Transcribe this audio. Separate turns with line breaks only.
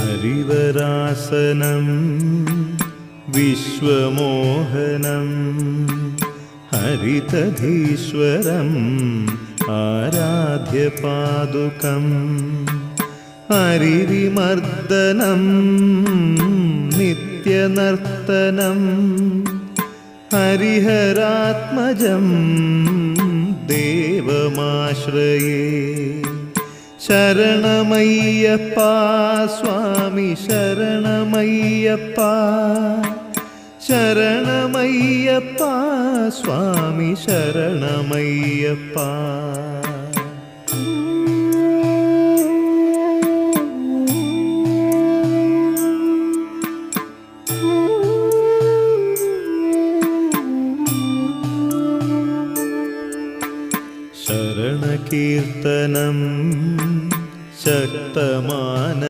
ഹരിവരാസനം വിശ്വമോഹനം ഹരിതധീശ്വരം ആരാധ്യപാദുകം ഹരിവിമർദ്ദനം നിത്യനർത്തനം ഹരിഹരാത്മജം ദേവമാശ്രയേ ശരണമയ്യപ്പ സ്വാമി ശരണമയ്യപ്പ ശരണമയ്യപ്പ സ്വാമി ശരണമയ്യപ്പ. ശരണകീർത്തനം ശക്തമാന